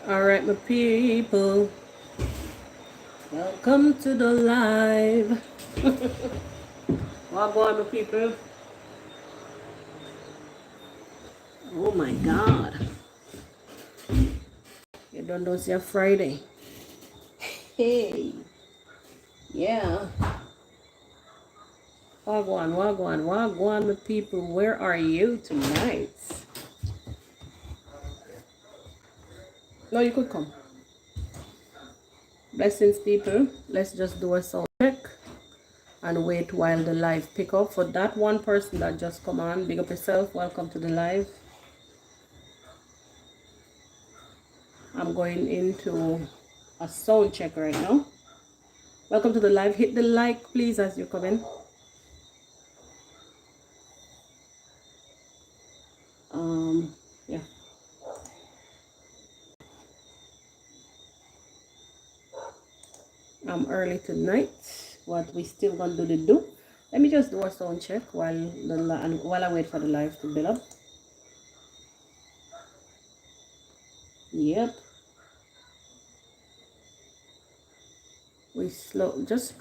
All right, my people, welcome to the live. What going, my people? Oh my God, you don't see a Friday. Hey, yeah. Wagwan, wagwan, wagwan, my people. Where are you tonight? No, you could come. Blessings, people. Let's just do a sound check and wait while the live pick up. For that one person that just come on, big up yourself. Welcome to the live. I'm going into a sound check right now. Welcome to the live. Hit the like, please, as you come in. Yeah. I'm early tonight. What we still gonna do the do? Let me just do a sound check while I wait for the live to build up. Yep. We slow. Just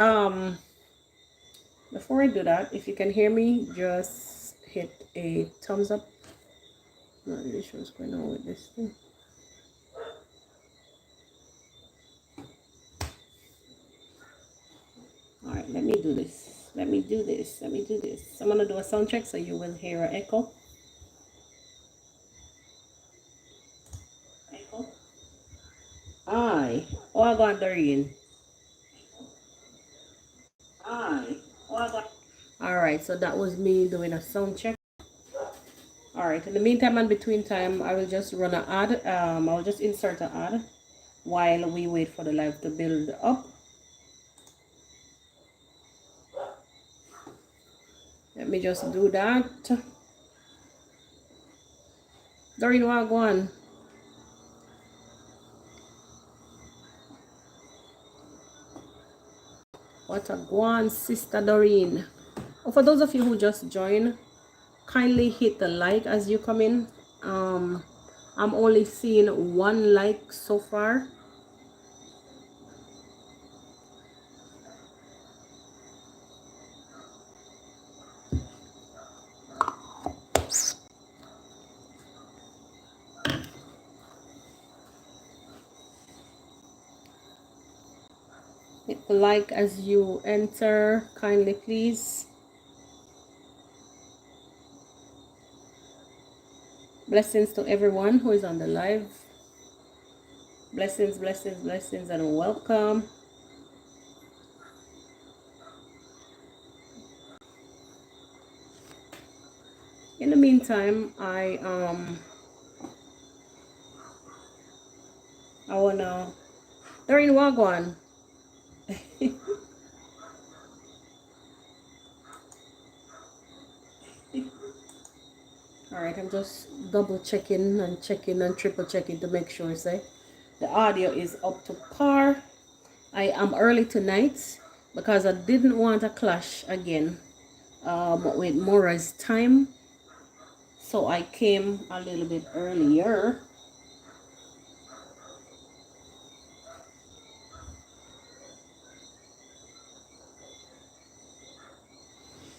before I do that, if you can hear me, just hit a thumbs up. Not really sure what's going on with this thing. All right, let me do this. Let me do this. Let me do this. I'm gonna do a sound check so you will hear an echo. Echo. Aye. Oh, I got Doreen. Aye. Oh, I got. All right, so that was me doing a sound check. All right. In the meantime and between time, I will just run an ad. I'll just insert an ad while we wait for the live to build up. Let me just do that. Doreen, what go on? What a go on, Sister Doreen. Oh, for those of you who just joined, kindly hit the like as you come in. I'm only seeing one like so far. Hit the like as you enter, kindly please. Blessings to everyone who is on the live. Blessings, blessings, blessings, and welcome. In the meantime, I wanna. They're in Wagwan. All right, I'm just double checking and triple checking to make sure, say, the audio is up to par. I am early tonight because I didn't want a clash again with Mora's time. So I came a little bit earlier.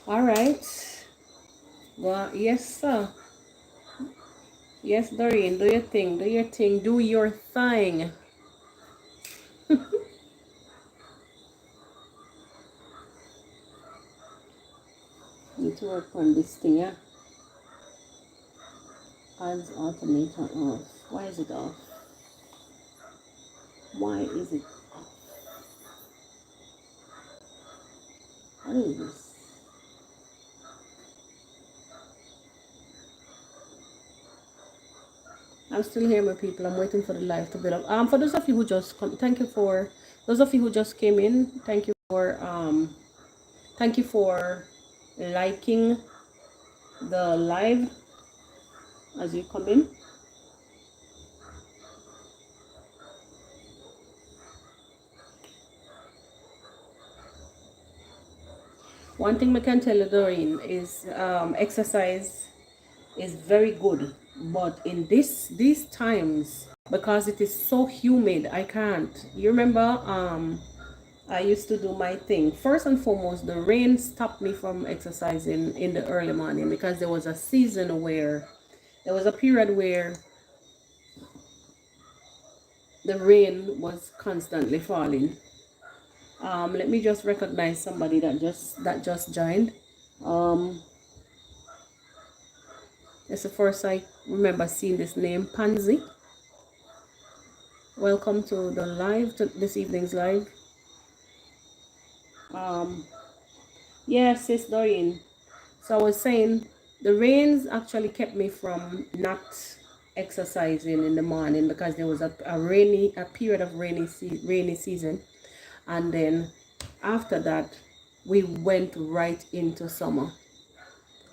All right. Well, yes, sir. Yes, Doreen, do your thing, do your thing, do your thing. Need to work on this thing, yeah. Ads automator off. Why is it off? Why is it off? What is this? I'm still here, my people. I'm waiting for the live to build up. For those of you who just come, thank you for those of you who just came in. Thank you for liking the live as you come in. One thing I can tell you, Doreen, is exercise is very good, but in these times, because it is so humid. I can't. You remember, I used to do my thing. First and foremost, the rain stopped me from exercising in the early morning because there was a season where there was a period where the rain was constantly falling. Let me just recognize somebody that just joined. Um, it's the first I remember seeing this name, Pansy. Welcome to the live, to this evening's live. Um, yeah, sis Doreen. So I was saying the rains actually kept me from not exercising in the morning because there was a period of rainy season, and then after that we went right into summer,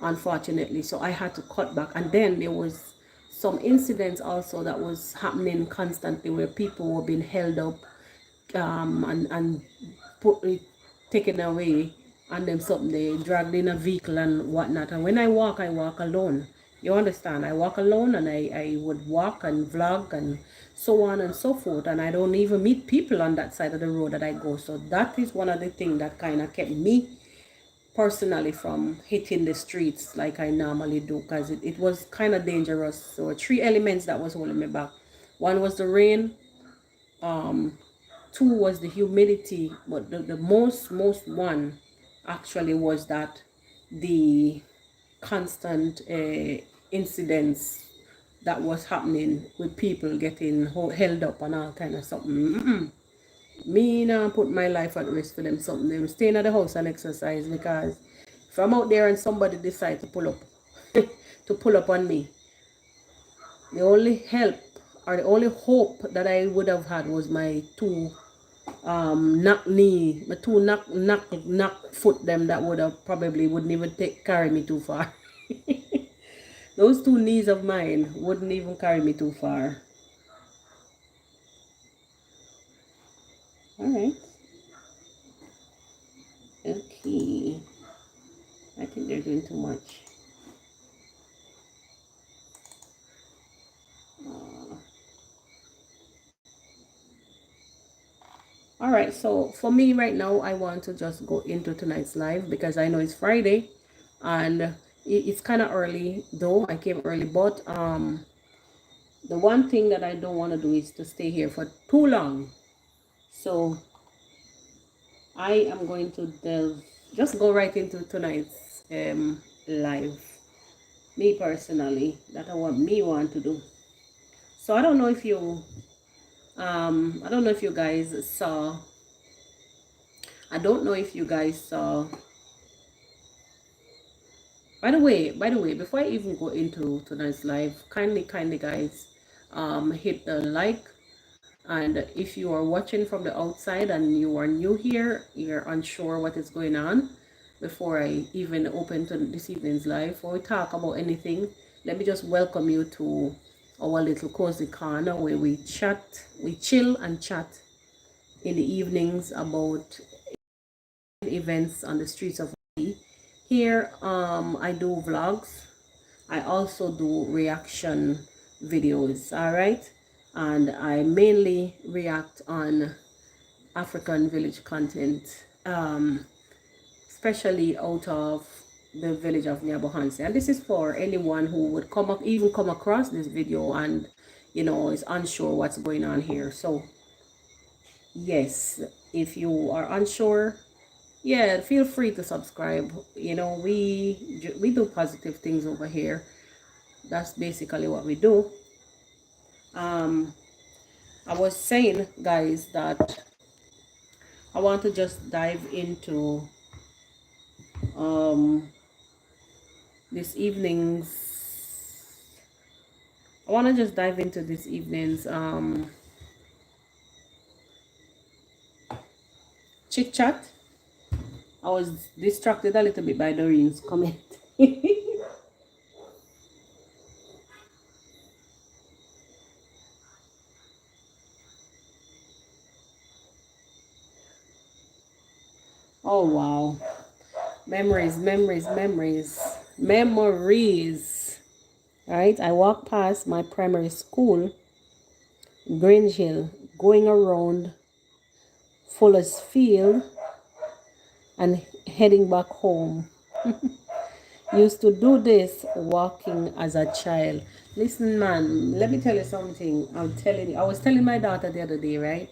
unfortunately. So I had to cut back, and then there was some incidents also that was happening constantly where people were being held up, and put taken away, and them something they dragged in a vehicle and whatnot. And when I walk alone. You understand? I walk alone, and I would walk and vlog and so on and so forth. And I don't even meet people on that side of the road that I go. So that is one of the things that kind of kept me personally from hitting the streets like I normally do, because it was kind of dangerous. So three elements that was holding me back. One was the rain, two was the humidity, but the most one actually was that the constant incidents that was happening with people getting held up and all kind of something. Me now put my life at risk for them something. Them staying at the house and exercise, because if I'm out there and somebody decide to pull up to pull up on me, the only help or the only hope that I would have had was my two knock knee, my two knock foot them that would have probably wouldn't even carry me too far. Those two knees of mine wouldn't even carry me too far. All right. Okay. I think they're doing too much. All right. So for me right now, I want to just go into tonight's live because I know it's Friday, and it's kind of early though. I came early, but the one thing that I don't want to do is to stay here for too long. So I am going to just go right into tonight's live. Me personally, that I want to do. So I don't know if you I don't know if you guys saw. I don't know if you guys saw. By the way, before I even go into tonight's live, kindly guys, hit the like. And if you are watching from the outside and you are new here, you're unsure what is going on, before I even open to this evening's live or we talk about anything, let me just welcome you to our little cozy corner where we chill and chat in the evenings about events on the streets of Hawaii. Here, I do vlogs. I also do reaction videos, all right? And I mainly react on African village content, especially out of the village of Nyabohansi. And this is for anyone who would even come across this video and is unsure what's going on here. So yes, if you are unsure, yeah, feel free to subscribe. We do positive things over here. That's basically what we do. I was saying, guys, that I want to just dive into this evening's. I want to just dive into this evening's chit chat. I was distracted a little bit by Doreen's comment. Oh wow. Memories. All right, I walked past my primary school Grange Hill, going around Fuller's Field and heading back home. Used to do this walking as a child. Listen, man, let me tell you something. I'm telling you, I was telling my daughter the other day, right?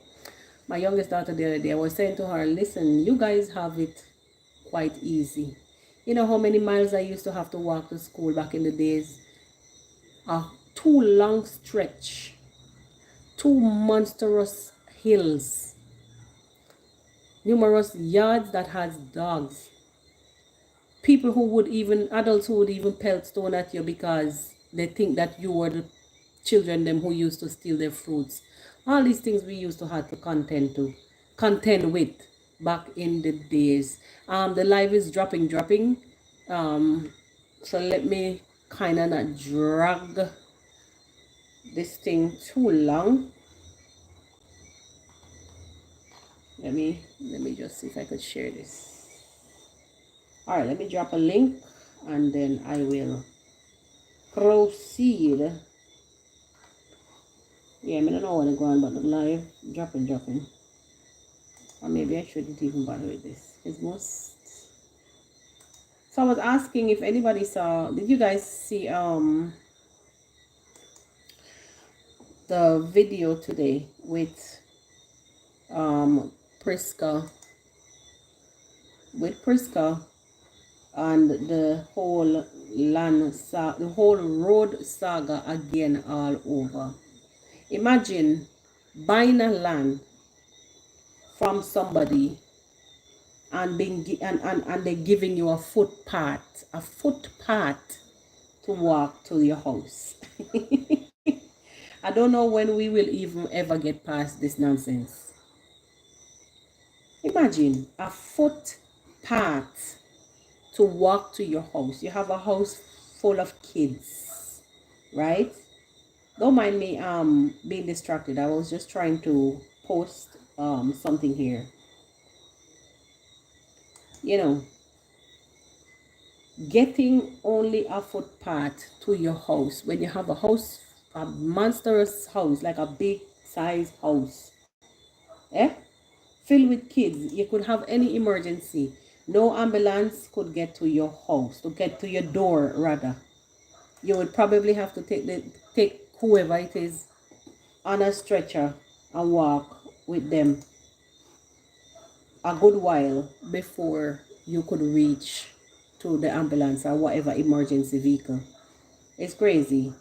My youngest daughter the other day, I was saying to her, listen, you guys have it quite easy. You know how many miles I used to have to walk to school back in the days? A two long stretch, two monstrous hills, numerous yards that has dogs. People who would even, adults who would even pelt stone at you because they think that you were the children them who used to steal their fruits. All these things we used to have to contend with back in the days. The live is dropping. So let me kind of not drag this thing too long. Let me just see if I could share this. All right, let me drop a link and then I will proceed. Yeah, I don't know what I'm going, but the live dropping. Or maybe I shouldn't even bother with this. It's most. So I was asking if anybody saw. Did you guys see the video today with Priska? With Priska and the whole the whole road saga again all over. Imagine buying a land from somebody and and they're giving you a footpath to walk to your house. I don't know when we will even ever get past this nonsense. Imagine a footpath to walk to your house. You have a house full of kids, right? Don't mind me being distracted. I was just trying to post something here. You know, getting only a footpath to your house when you have a house, a monstrous house, like a big size house, filled with kids. You could have any emergency. No ambulance could get to your house, to get to your door rather. You would probably have to take whoever it is on a stretcher and walk with them a good while before you could reach to the ambulance or whatever emergency vehicle. It's crazy.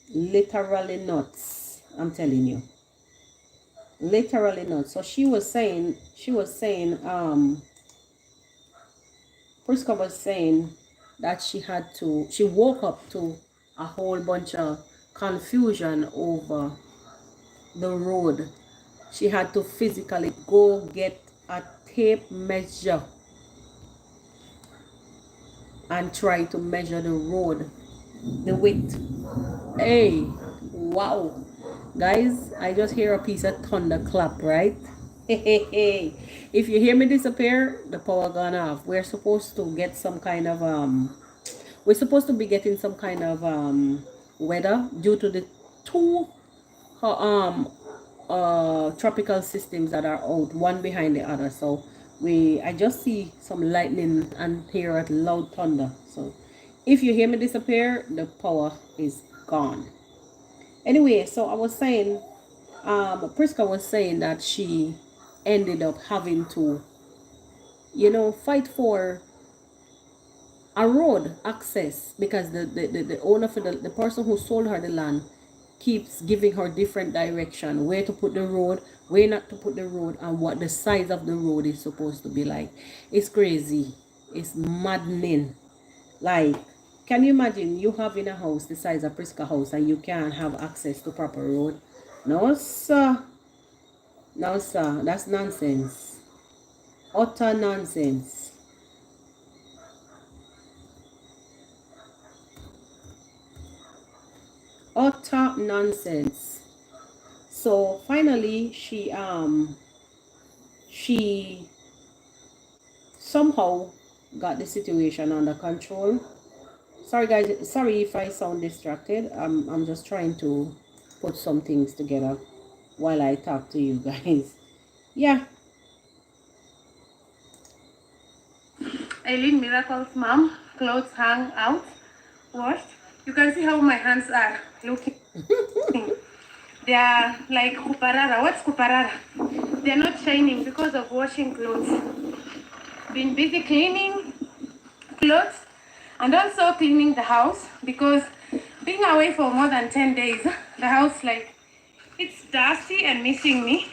Literally nuts. I'm telling you. Literally nuts. So she was saying, Priska was saying that she woke up to a whole bunch of confusion over the road. She had to physically go get a tape measure and try to measure the road, the width. Hey, wow. Guys, I just hear a piece of thunder clap, right? If you hear me disappear, the power gone off. We're supposed to get some kind of we're supposed to be getting some kind of weather due to the two tropical systems that are out, one behind the other. So I just see some lightning and hear a loud thunder. So if you hear me disappear, the power is gone. Anyway, so I was saying, Priska was saying that she ended up having to, fight for a road access because the owner for the person who sold her the land keeps giving her different direction, where to put the road, where not to put the road, and what the size of the road is supposed to be like. It's crazy. It's maddening. Like, can you imagine you having a house the size of Priska house and you can't have access to proper road? No, sir. No, sir. That's nonsense. Utter nonsense. Utter nonsense. So finally she somehow got the situation under control. Sorry guys, sorry if I sound distracted. I'm just trying to put some things together while I talk to you guys. Yeah. Eileen Miracle's mom, clothes hang out, washed. You can see how my hands are looking. They are like kuparara. What's kuparara? They're not shining because of washing clothes. Been busy cleaning clothes and also cleaning the house because being away for more than 10 days, the house like it's dusty and missing me.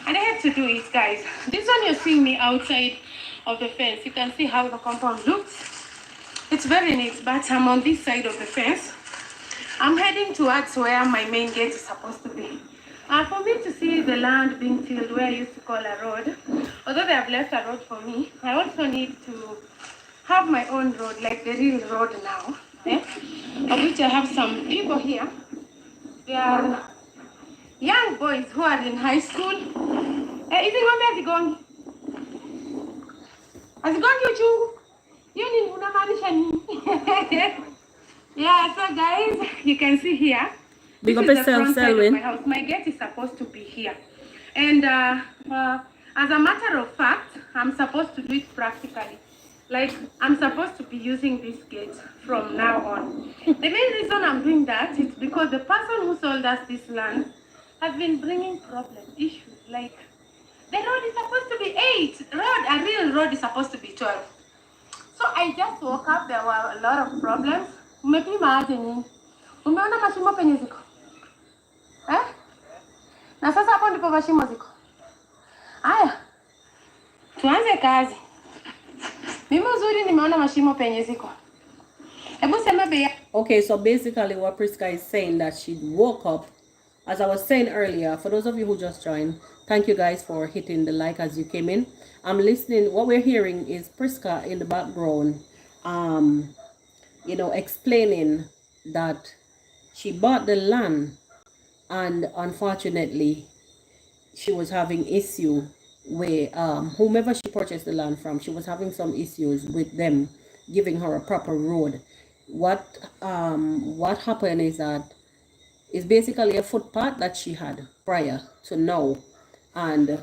And I had to do it, guys. This one you're seeing me outside of the fence. You can see how the compound looks. It's very neat, but I'm on this side of the fence. I'm heading towards where my main gate is supposed to be. For me to see the land being tilled where I used to call a road, although they have left a road for me, I also need to have my own road, like the real road now, of which I have some people here. They are young boys who are in high school. Hivi ng'ombe hazigongi? Hazigongi uchungu? Hiyo ni unamaanisha nini? Yeah, so guys, you can see here. This is the front side of my house. My gate is supposed to be here. And as a matter of fact, I'm supposed to do it practically. Like, I'm supposed to be using this gate from now on. The main reason I'm doing that is because the person who sold us this land has been bringing problems, issues. Like, the road is supposed to be 8. A real road is supposed to be 12. So I just woke up, there were a lot of problems. Umepima aje nini? Umeona mashimo penye ziko? Na sasa hapo ndipo mashimo ziko. Haya. Tuanze kazi. Mimi uzuri nimeona mashimo penye ziko. Hebu sema bei. Okay, so basically what Priska is saying that she woke up, as I was saying earlier, for those of you who just joined, thank you guys for hitting the like as you came in. I'm listening. What we're hearing is Priska in the background, explaining that she bought the land and unfortunately she was having issue with whomever she purchased the land from. She was having some issues with them giving her a proper road. What happened is that it's basically a footpath that she had prior to now, and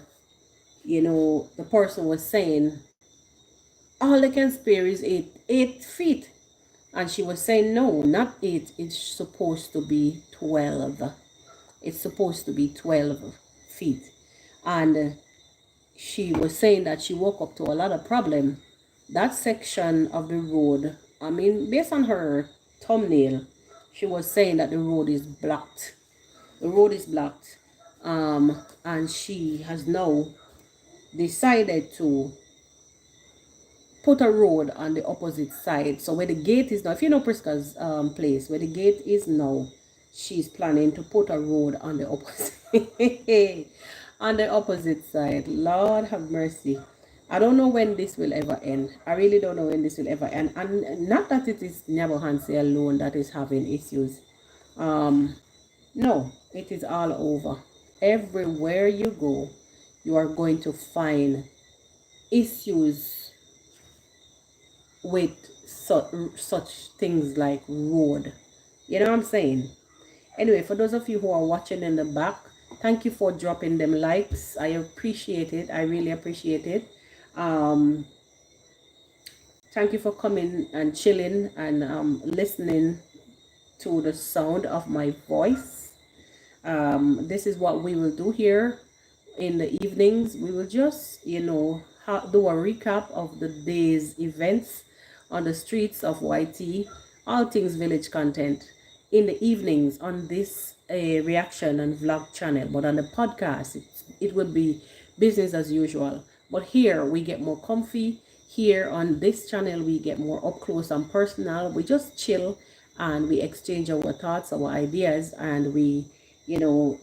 the person was saying all they can spare is 8 feet, and she was saying no, not 8, it's supposed to be 12. It's supposed to be 12 feet. And she was saying that she woke up to a lot of problem. That section of the road, I mean, based on her thumbnail, she was saying that the road is blocked. The road is blocked. And she has now decided to put a road on the opposite side. So where the gate is now, if you know Priska's place, where the gate is now, she's planning to put a road on the opposite on the opposite side. Lord have mercy. I don't know when this will ever end. I really don't know when this will ever end. And not that it is Nyabohansi alone that is having issues. No, it is all over. Everywhere you go, you are going to find issues with such things like road. You know what I'm saying? Anyway, for those of you who are watching in the back, thank you for dropping them likes. I appreciate it. I really appreciate it. Thank you for coming and chilling and listening to the sound of my voice. This is what we will do here in the evenings. We will just, do a recap of the day's events on the streets of YT, all things village content in the evenings on this reaction and vlog channel. But on the podcast, it will be business as usual. But here we get more comfy. Here on this channel, we get more up close and personal. We just chill and we exchange our thoughts, our ideas, and we,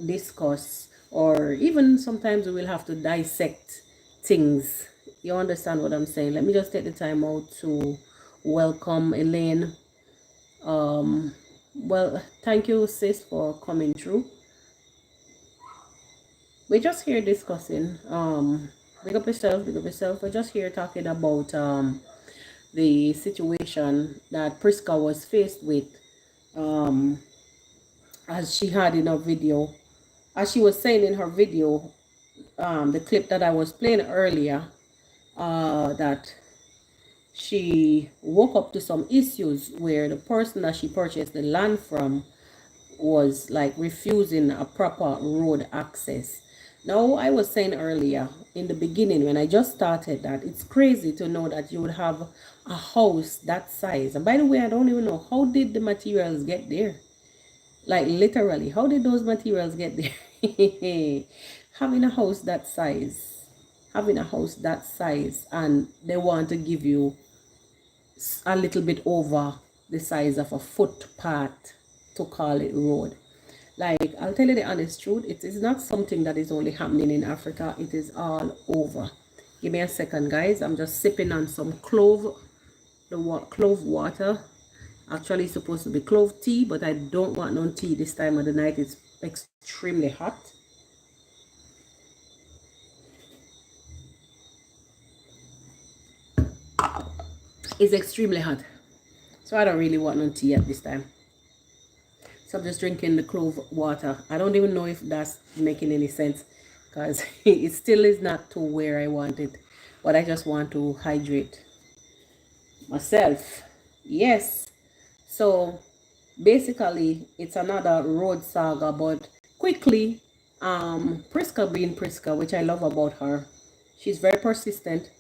discuss, or even sometimes we will have to dissect things. You understand what I'm saying? Let me just take the time out to welcome Elaine. Well, thank you, sis, for coming through. We're just here discussing. Big up yourself, big up yourself. We're just here talking about the situation that Priska was faced with as she had in her video, as she was saying in her video, the clip that I was playing earlier, that she woke up to some issues where the person that she purchased the land from was like refusing a proper road access. Now, I was saying earlier in the beginning when I just started that it's crazy to know that you would have a house that size. And by the way, I don't even know how did the materials get there. Like literally, how did those materials get there? Having a house that size, having a house that size, and they want to give you a little bit over the size of a footpath to call it road. Like, I'll tell you the honest truth, it is not something that is only happening in Africa, it is all over. Give me a second, guys. I'm just sipping on some clove, clove water. Actually, it's supposed to be clove tea, but I don't want no tea this time of the night. It's extremely hot. It's extremely hot, so I don't really want no tea at this time. So I'm just drinking the clove water. I don't even know if that's making any sense because it still is not to where I want it, but I just want to hydrate myself. Yes. So basically it's another road saga, but quickly, Priska being Priska, which I love about her, she's very persistent.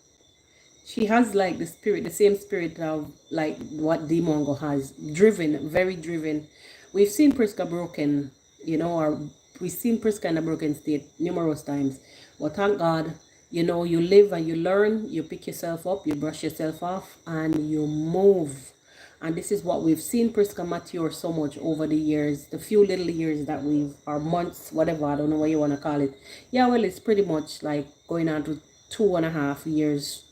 She has like the spirit, the same spirit of like what Dimongo has, driven, very driven. We've seen Priska broken, you know, or we've seen Priska in a broken state numerous times, but thank God, you know, you live and you learn, you pick yourself up, you brush yourself off, and you move. And this is what we've seen Priska mature so much over the years, the few little years that we've, or months, whatever, I don't know what you want to call it. Yeah, well, it's pretty much like going on to 2.5 years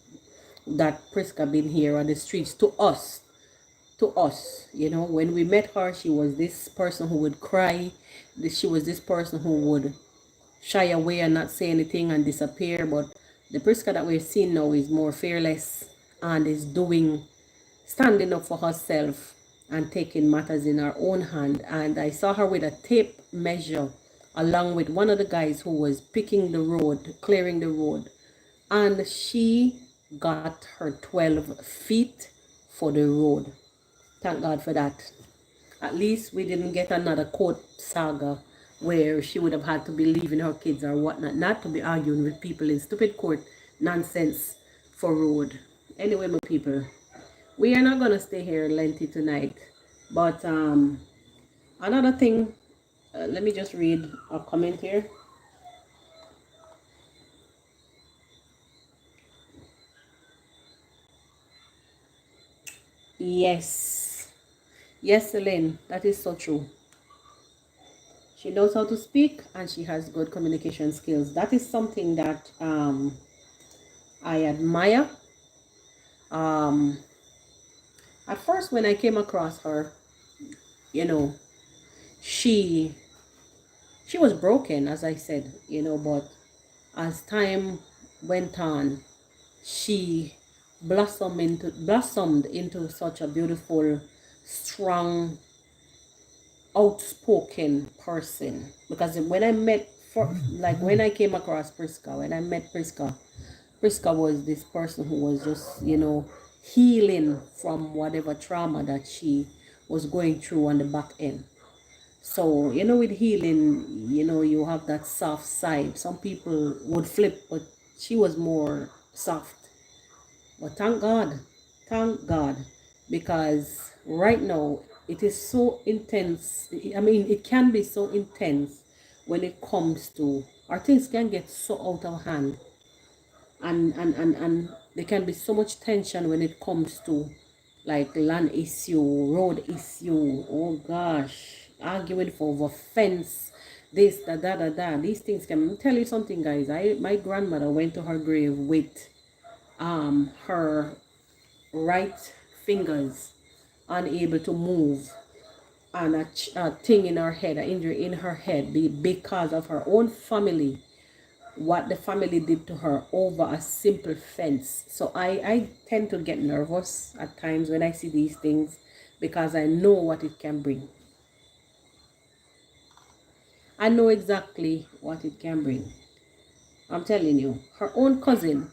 that Priska been here on the streets to us, you know. When we met her, she was this person who would cry. She was this person who would shy away and not say anything and disappear. But the Priska that we're seeing now is more fearless and is standing up for herself and taking matters in her own hand. And I saw her with a tape measure along with one of the guys who was picking the road, clearing the road, and she got her 12 feet for the road. Thank God for that. At least we didn't get another court saga where she would have had to be leaving her kids or whatnot, not to be arguing with people in stupid court nonsense for road. Anyway, my people, we are not going to stay here lengthy tonight. But another thing, let me just read a comment here. Yes. Yes, Elaine, that is so true. She knows how to speak and she has good communication skills. That is something that I admire. At first, when I came across her, you know, she was broken, as I said, you know, but as time went on, she blossomed into such a beautiful, strong, outspoken person. Because when I met, when I came across Priska, when I met Priska, Priska was this person who was just, you know, healing from whatever trauma that she was going through on the back end. So, you know, with healing, you know, you have that soft side. Some people would flip, but she was more soft. But thank God, because right now it is so intense. I mean, it can be so intense when it comes to, our things can get so out of hand. And there can be so much tension when it comes to like land issue, road issue. Oh gosh, arguing for over fence, this, da. These things can tell you something, guys. My grandmother went to her grave with her right fingers unable to move, and a thing in her head, an injury in her head, because of her own family, what the family did to her over a simple fence. So I tend to get nervous at times when I see these things because I know what it can bring. I know exactly what it can bring. I'm telling you. Her own cousin.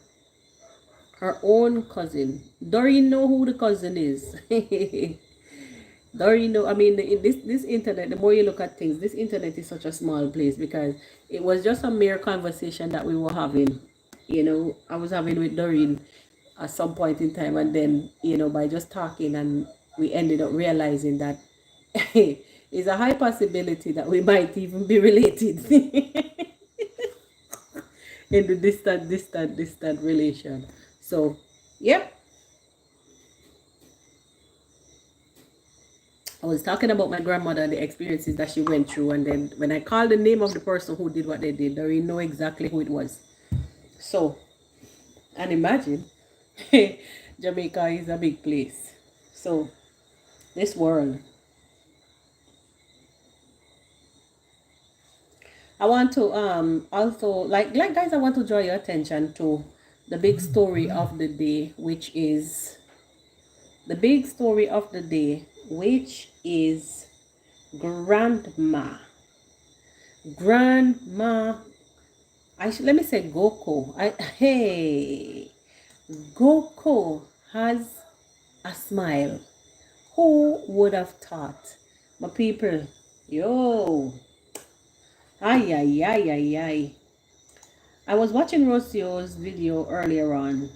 Her own cousin. Doreen know who the cousin is. Doreen know. I mean, this internet. The more you look at things, this internet is such a small place because it was just a mere conversation that we were having. I was having with Doreen at some point in time, and then by just talking, and we ended up realizing that it's a high possibility that we might even be related in the distant relation. So, yep. I was talking about my grandmother and the experiences that she went through, and then when I called the name of the person who did what they did, they know exactly who it was. So, and imagine, Jamaica is a big place. So, this world. I want to also guys, I want to draw your attention to the big story of the day, which is grandma. Grandma, let me say Goko. Hey, Goko has a smile. Who would have thought? My people, yo, ay, ay, ay, ay, ay. I was watching Rocio's video earlier on.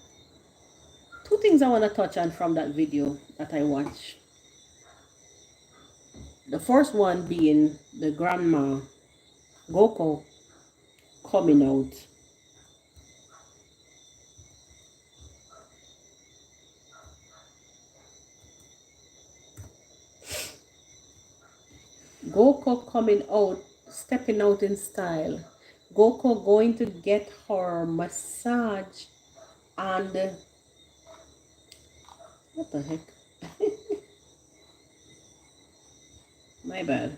Two things I want to touch on from that video that I watched. The first one being the grandma, Goko, coming out. Goko coming out, stepping out in style. Goko going to get her massage and what the heck? My bad.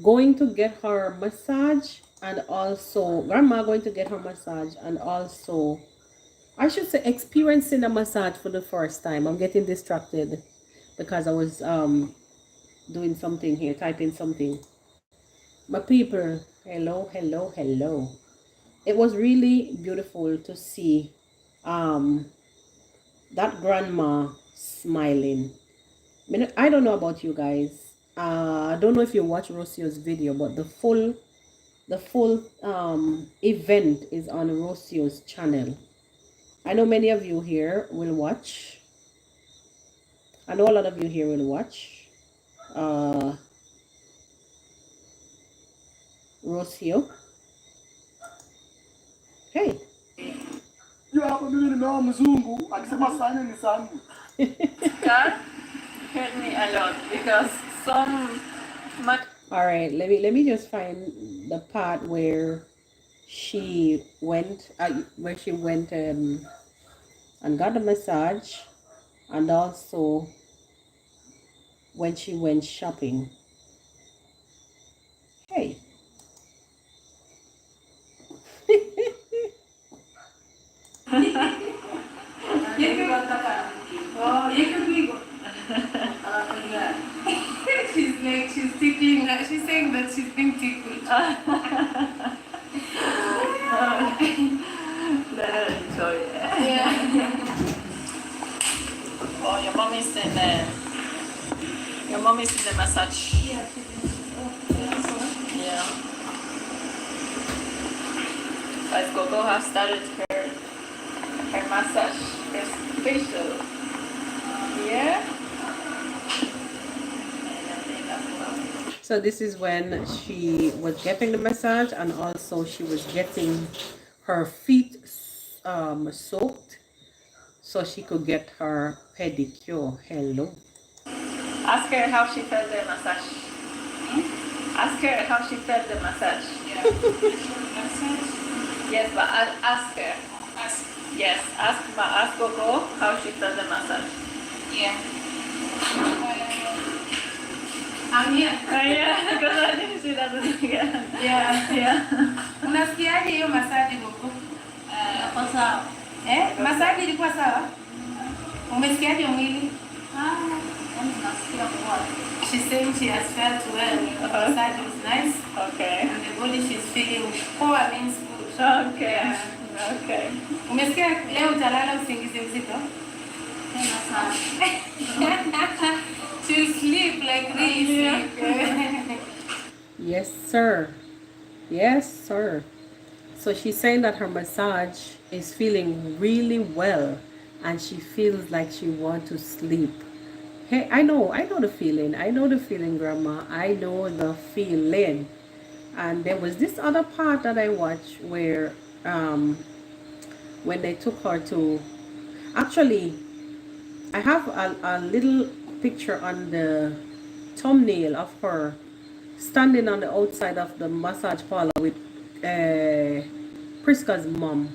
Going to get her massage, and also grandma going to get her massage, and also I should say experiencing a massage for the first time. I'm getting distracted because I was doing something here, typing something. My people, hello, hello, hello. It was really beautiful to see that grandma smiling. I don't know about you guys. I don't know if you watch Rocio's video, but the full event is on Rocio's channel. I know many of you here will watch. I know a lot of you here will watch Rocio. Hey. You have a minute now, Mzungu. Akisema sana ni sangu. God hurt me a lot because all right, let me just find the part where she went and got a massage, and also when she went shopping. Hey. she's tickling. She's saying that she's being tickled. Let her enjoy it. Yeah. Oh, your mom is in the massage. Yeah. But Gogo has started her massage, her facial. Yeah. So this is when she was getting the massage, and also she was getting her feet soaked so she could get her pedicure. Hello. Ask her how she felt the massage. Ask her how she felt the massage. Yeah. Massage? Yes, but ask her. Ask. Yes, ask Coco how she felt the massage. Yeah. I'm here. Yeah, because I didn't see that again. Yeah. Unasikiaje hiyo massage Coco? Kwa sawa. Massage ilikuwa sawa? Umesikiaje mwili? She's saying she has felt well. The massage was nice. Okay. And the body she's feeling power means good. Okay. Yeah. Okay. Umesikia leo utalala usingizi mzito? Tena sana. To sleep like really sleep. Yes, sir. Yes, sir. So she's saying that her massage is feeling really well and she feels like she wants to sleep. Hey, I know the feeling. I know the feeling, Grandma. I know the feeling. And there was this other part that I watched where when they took her to, actually, I have a little picture on the thumbnail of her standing on the outside of the massage parlor with Priska's mom.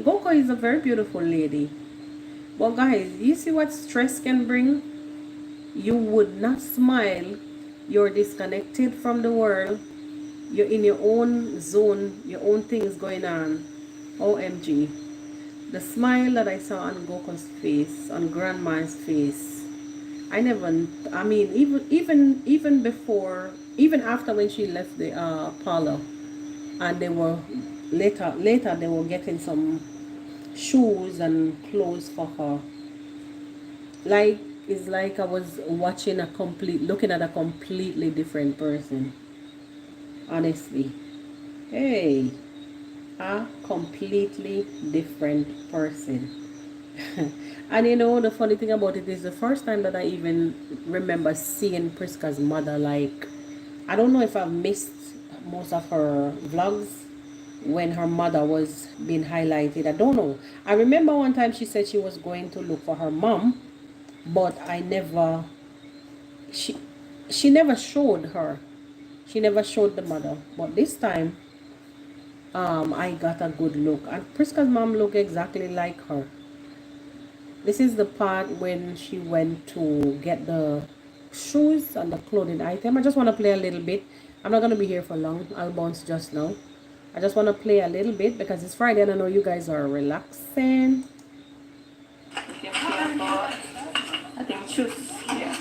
Goko is a very beautiful lady. But guys, you see what stress can bring? You would not smile. You're disconnected from the world. You're in your own zone. Your own things going on. OMG. The smile that I saw on Goko's face, on Grandma's face, I mean, even before, even after when she left the parlor, and they were later they were getting some shoes and clothes for her. Like, it's like I was looking at a completely different person. Honestly. Hey, a completely different person. And you know, the funny thing about it is the first time that I even remember seeing Priska's mother. Like, I don't know if I've missed most of her vlogs when her mother was being highlighted. I don't know. I remember one time she said she was going to look for her mom, but she never showed her. She never showed the mother. But this time, I got a good look. And Priska's mom looked exactly like her. This is the part when she went to get the shoes and the clothing item. I just want to play a little bit. I'm not going to be here for long. I'll bounce just now. I just want to play a little bit because it's Friday and I know you guys are relaxing. I think choose. Yeah.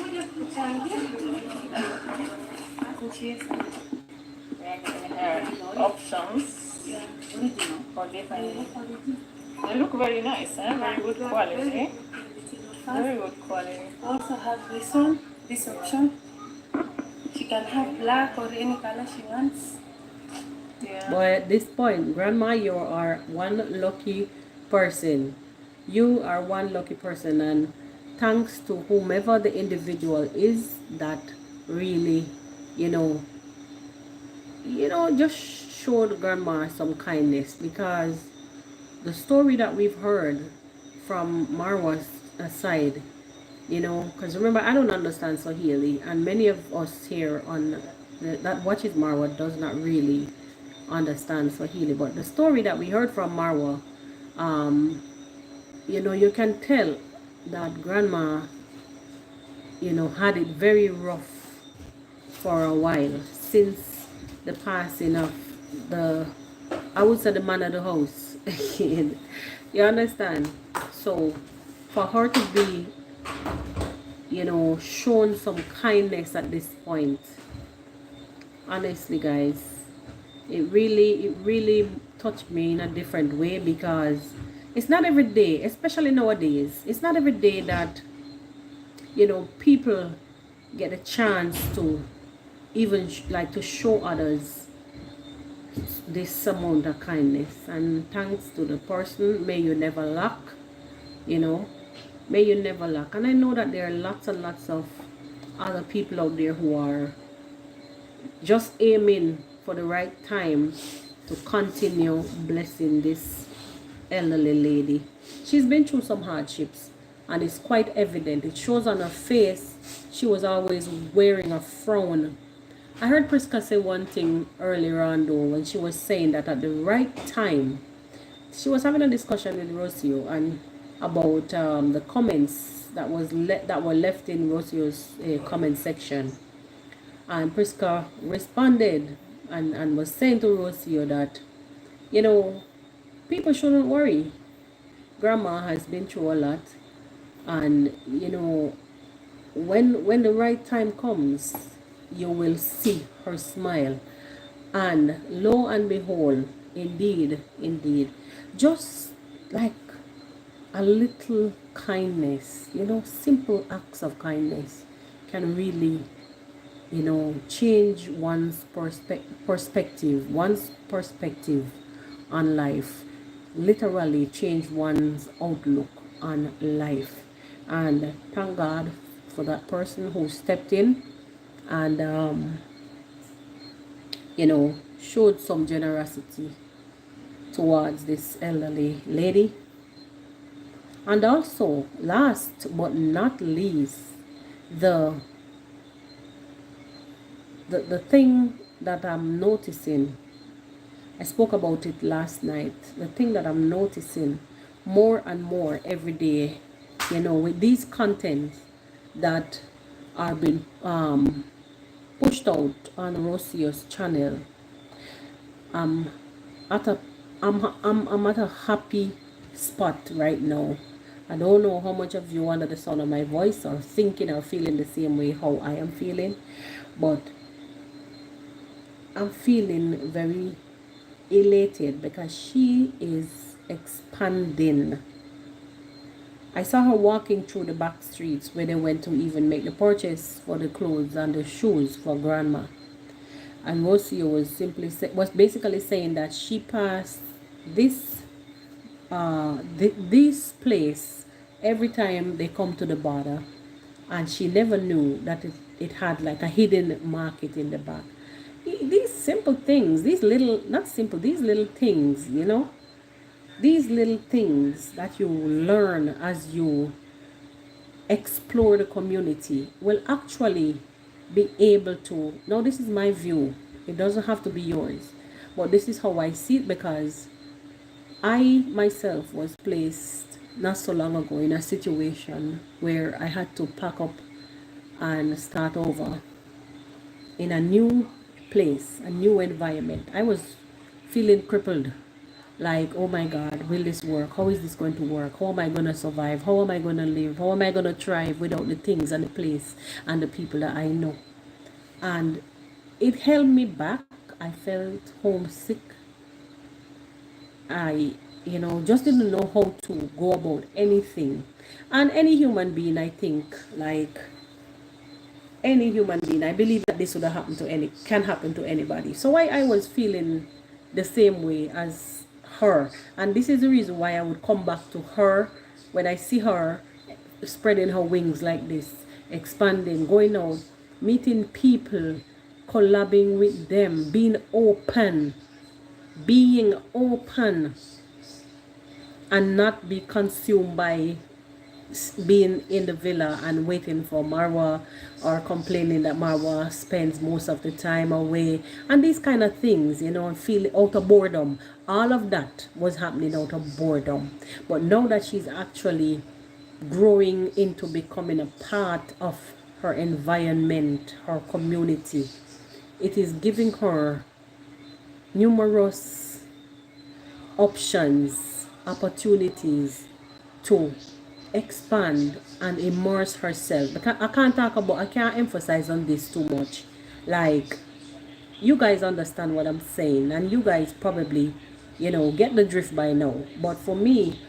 Options for different. They look very nice, eh? Very good quality. Very good quality. Also have this one, this option. She can have black or any color she wants. Yeah. But at this point, Grandma, you are one lucky person. You are one lucky person, and thanks to whomever the individual is that really, you know, just showed Grandma some kindness, because the story that we've heard from Marwa's side, because remember, I don't understand Swahili, and many of us here that watches Marwa does not really understand Swahili. But the story that we heard from Marwa, you can tell that Grandma, had it very rough for a while since the passing of I would say the man of the house. You understand? So for her to be, shown some kindness at this point, honestly guys, it really touched me in a different way, because it's not every day, especially nowadays, it's not every day that people get a chance to even like to show others this amount of kindness. And thanks to the person, may you never lack, may you never lack. And I know that there are lots and lots of other people out there who are just aiming for the right time to continue blessing this elderly lady. She's been through some hardships, and it's quite evident. It shows on her face. She was always wearing a frown. I heard Priska say one thing earlier on though, when she was saying that at the right time, she was having a discussion with Rocio and about the comments that were left in Rocio's comment section. And Priska responded and was saying to Rocio that, people shouldn't worry. Grandma has been through a lot. And you know, when the right time comes, you will see her smile. And lo and behold, indeed, just like a little kindness, you know, simple acts of kindness can really, you know, change one's perspective on life, literally change one's outlook on life. And thank God for that person who stepped in and you know, showed some generosity towards this elderly lady. And also, last but not least, the the thing that I'm noticing, I spoke about it last night, the thing that I'm noticing more and more every day, you know, with these contents that are being pushed out on Rosie's channel, I'm at a I'm at a happy spot right now. I don't know how much of you under the sound of my voice are thinking or feeling the same way how I am feeling, but I'm feeling very elated because she is expanding. I saw her walking through the back streets where they went to even make the purchase for the clothes and the shoes for grandma. And Rosie was basically saying that she passed this this place every time they come to the border, and she never knew that it had like a hidden market in the back. These simple things, these little, not simple, these little things, you know, these little things that you learn as you explore the community will actually be able to, now this is my view, it doesn't have to be yours, but this is how I see it, because I myself was placed not so long ago in a situation where I had to pack up and start over in a new place, a new environment. I was feeling crippled, like, oh my God, will this work? How is this going to work? How am I going to survive? How am I going to live? How am I going to thrive without the things and the place and the people that I know? And it held me back. I felt homesick. I, you know, just didn't know how to go about anything. And any human being, I think, like any human being, I believe that this would have happened to can happen to anybody. So I was feeling the same way as her. And this is the reason why I would come back to her when I see her spreading her wings like this, expanding, going out, meeting people, collabing with them, being open, and not be consumed by being in the villa and waiting for Marwa, or complaining that Marwa spends most of the time away, and these kind of things, you know, and feel out of boredom. All of that was happening out of boredom. But now that she's actually growing into becoming a part of her environment, her community, it is giving her numerous options, opportunities to expand and immerse herself. I can't emphasize on this too much. Like, you guys understand what I'm saying, and you guys probably, you know, get the drift by now. But for me,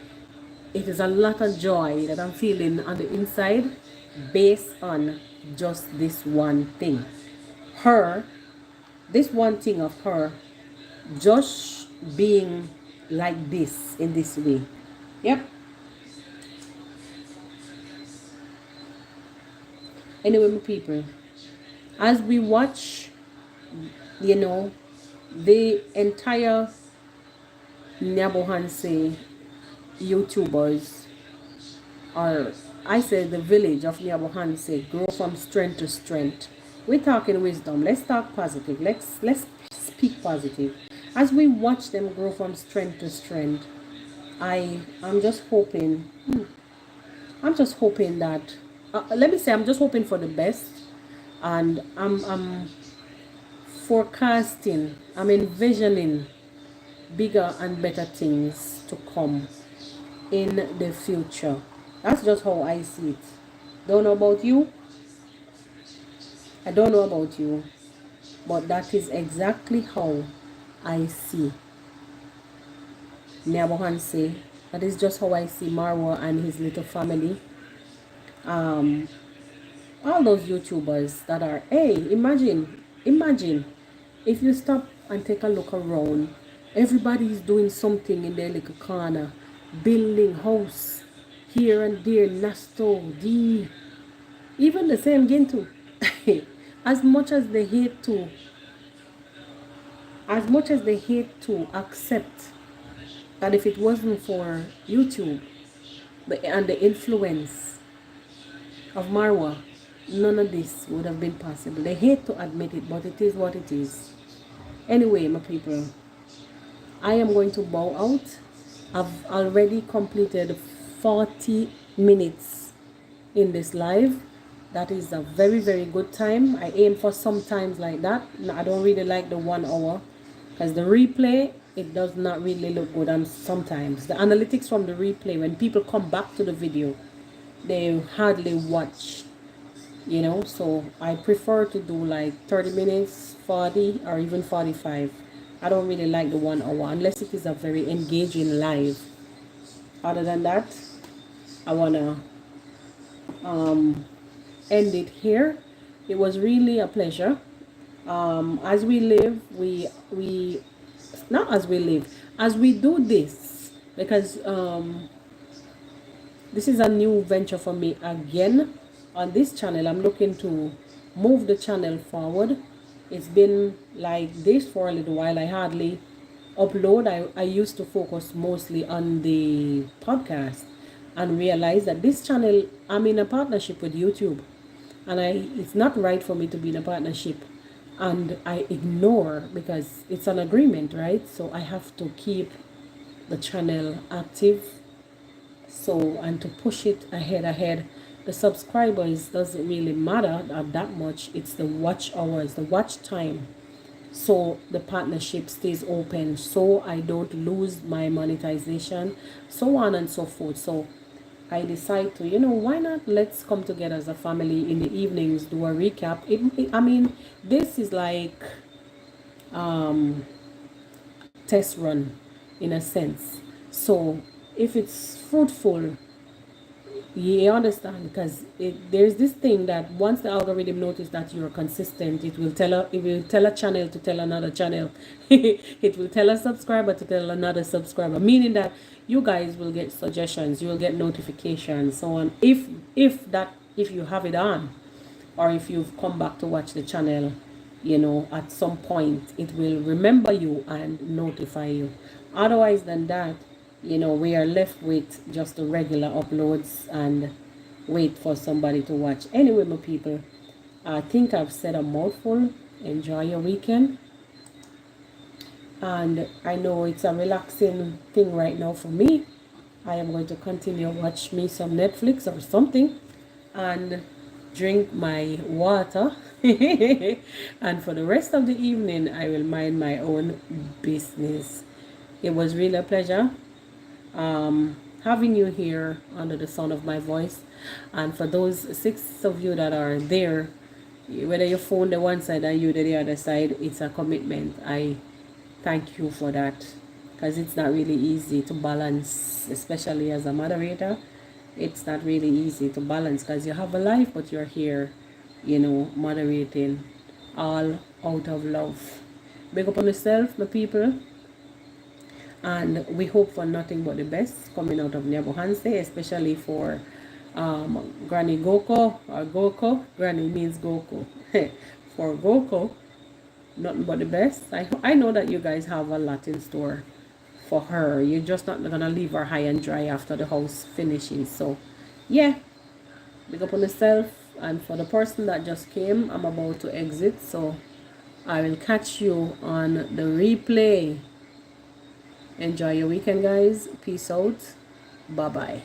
it is a lot of joy that I'm feeling on the inside based on just this one thing. This one thing of her just being like this, in this way. Yep. Anyway, my people, as we watch, you know, the entire Nyabohanse YouTubers, or I say the village of Nyabohanse, grow from strength to strength. We're talking wisdom. Let's talk positive. Let's speak positive. As we watch them grow from strength to strength, I'm just hoping. I'm just hoping that. Let me say, I'm just hoping for the best, and I'm forecasting. I'm envisioning bigger and better things to come in the future. That's just how I see it. Don't know about you. I don't know about you. But that is exactly how I see Nyabohanse. That is just how I see Marwa and his little family. All those YouTubers that are, hey, imagine if you stop and take a look around, everybody is doing something in their little corner, building house here and there, Nasto, D, even the same Gintu. as much as they hate to, accept that if it wasn't for YouTube and the influence of Marwa, none of this would have been possible. They hate to admit it, but it is what it is. Anyway, my people, I am going to bow out. I've already completed 40 minutes in this live. That is a very, very good time. I aim for some times like that. I don't really like the 1 hour because the replay, it does not really look good. And sometimes the analytics from the replay, when people come back to the video, they hardly watch, you know. So I prefer to do like 30 minutes, 40, or even 45. I don't really like the 1 hour unless it is a very engaging live. Other than that, I want to end it here. It was really a pleasure. As we live, as we do this, because this is a new venture for me again on this channel. I'm looking to move the channel forward. It's been like this for a little while. I hardly upload. I used to focus mostly on the podcast and realize that this channel, I'm in a partnership with YouTube, and it's not right for me to be in a partnership and I ignore, because it's an agreement, right? So I have to keep the channel active, so, and to push it ahead. The subscribers doesn't really matter that much. It's the watch hours, the watch time. So the partnership stays open, so I don't lose my monetization, so on and so forth. So I decide to, why not, let's come together as a family in the evenings, do a recap. I mean, this is like test run in a sense. So if it's fruitful, you understand, because there's this thing that once the algorithm notices that you're consistent, it will tell a channel to tell another channel. It will tell a subscriber to tell another subscriber, meaning that you guys will get suggestions, you will get notifications, so on. If you have it on, or if you've come back to watch the channel, at some point it will remember you and notify you. Otherwise than that, we are left with just the regular uploads and wait for somebody to watch. Anyway, my people, I think I've said a mouthful. Enjoy your weekend. And I know it's a relaxing thing right now for me. I am going to continue watch me some Netflix or something and drink my water. And for the rest of the evening, I will mind my own business. It was really a pleasure having you here under the sound of my voice. And for those 6 of you that are there, whether you phone the one side and you the other side, it's a commitment. I thank you for that, because it's not really easy to balance, especially as a moderator. It's not really easy to balance because you have a life, but you're here, moderating, all out of love. Big up on yourself, my people. And we hope for nothing but the best coming out of Nyabohanse, especially for Granny Goko, or Goko. Granny means Goko. For Goko, nothing but the best. I know that you guys have a lot in store for her. You're just not going to leave her high and dry after the house finishes. So, yeah. Big up on yourself. And for the person that just came, I'm about to exit. So, I will catch you on the replay. Enjoy your weekend, guys. Peace out. Bye-bye.